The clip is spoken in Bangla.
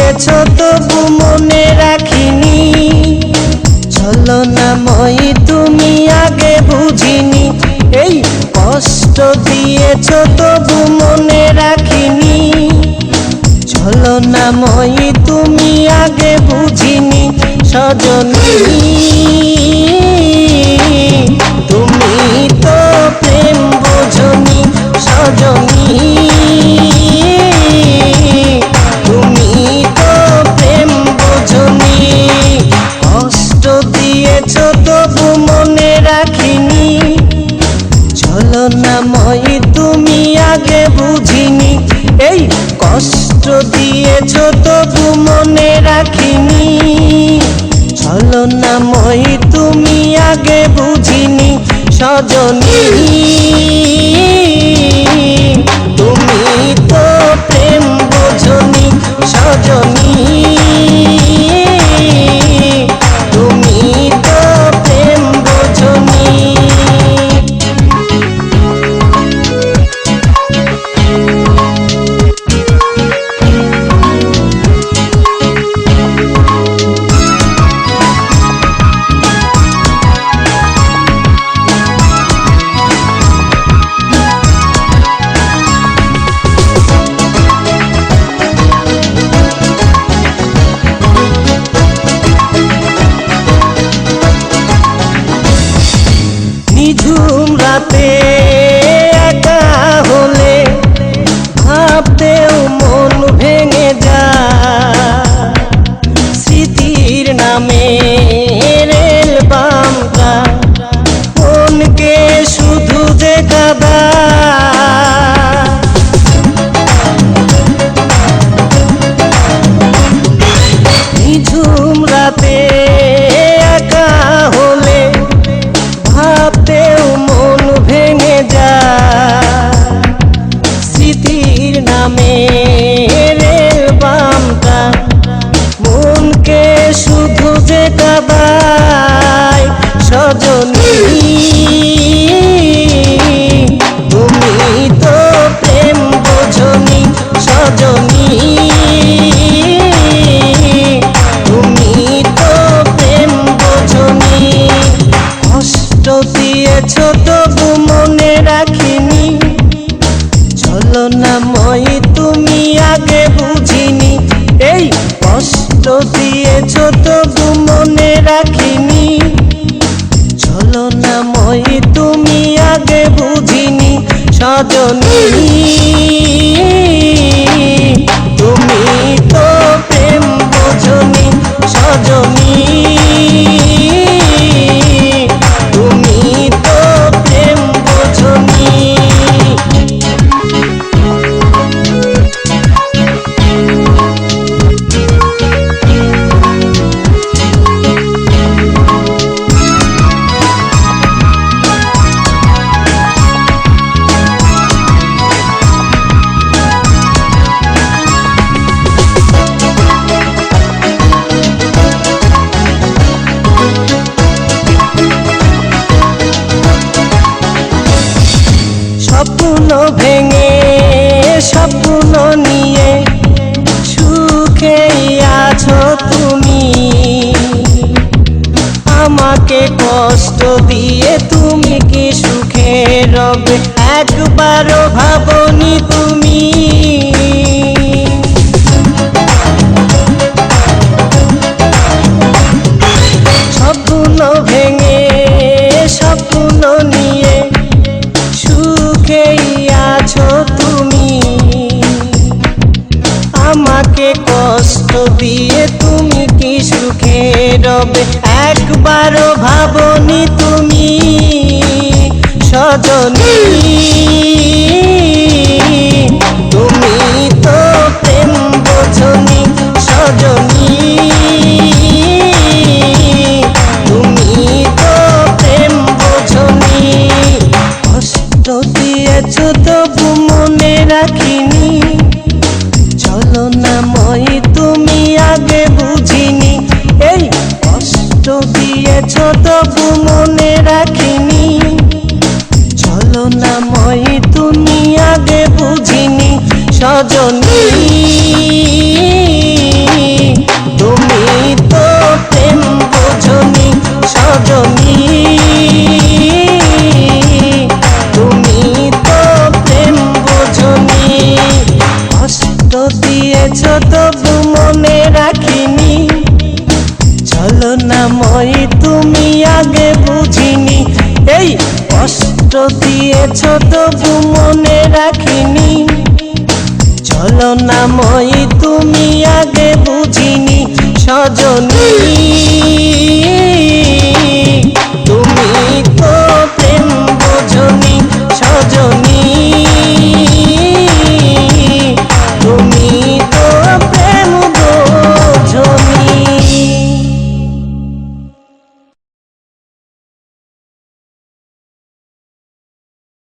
দিয়েছ তবু মনে রাখিনি, ছলনাময়ী তুমি আগে বুঝিনি। এই কষ্ট দিয়েছ তবু মনে রাখিনি, ছলনাময়ী তুমি আগে বুঝিনি। সজনী তুমি তো প্রেম বোঝনি, সজনী তুমি তো প্রেম বোঝনি। কষ্ট দিয়েছ তবু মনে রাখিনি, ছলনাময়ী তুমি আগে বুঝিনি। এই কষ্ট দিয়েছ তবু মনে রাখিনি, ছলনাময়ী তুমি আগে বুঝিনি। সজনী তুমি তো প্রেম বোঝনি, সজনী তুমি তো প্রেম বোঝনি। নিঝুম রাতে একা হলে ভাবতেও মন ভেঙে যায়, স্মৃতির নামে রেল বামটা মনকে শুধু যে কাঁদায়। নিঝুম রাতে একা হলে ভাবতেও মন ভেঙে যায়, স্মৃতির নামে রেল বামটা মনকে শুধু যে কাঁদায়। সজনী তুমি তো প্রেম বোঝনি, সজনী তুমি তো প্রেম বোঝনি। কষ্ট দিয়েছ তবু মনে রাখিনি, ছলনাময়ী তুমি আগে বুঝিনি। এই কষ্ট দিয়েছ তবু মনে রাখিনি, ছলনাময়ী তুমি আগে বুঝিনি। সজনী তুমি তো প্রেম বোঝনি, সজনী তুমি তো প্রেম বোঝনি। স্বপ্ন ভেঙে স্বপ্ন নিয়ে সুখেই আছো তুমি, আমাকে কষ্ট দিয়ে তুমি কি সুখে রবে একবারও ভাবনি তুমি। স্বপ্ন ভেঙে স্বপ্ন নিয়ে সুখেই আছো তুমি, আমাকে কষ্ট দিয়ে তুমি কি সুখে রবে একবারও ভাবনি তুমি। সজনী তুমি তো প্রেম বোঝনি, সজনী তুমি তো প্রেম বোঝনি। কষ্ট দিয়েছ তবু মনে রাখিনি, ছলনাময়ী তুমি আগে বুঝিনি। এই কষ্ট দিয়েছ তবু মনে রাখিনি, ছলনাময়ী তুমি আগে বুঝিনি। সজনী দিয়েছ তবু মনে রাখিনি। ছলনাময়ী তুমি আগে বুঝিনি সজনী।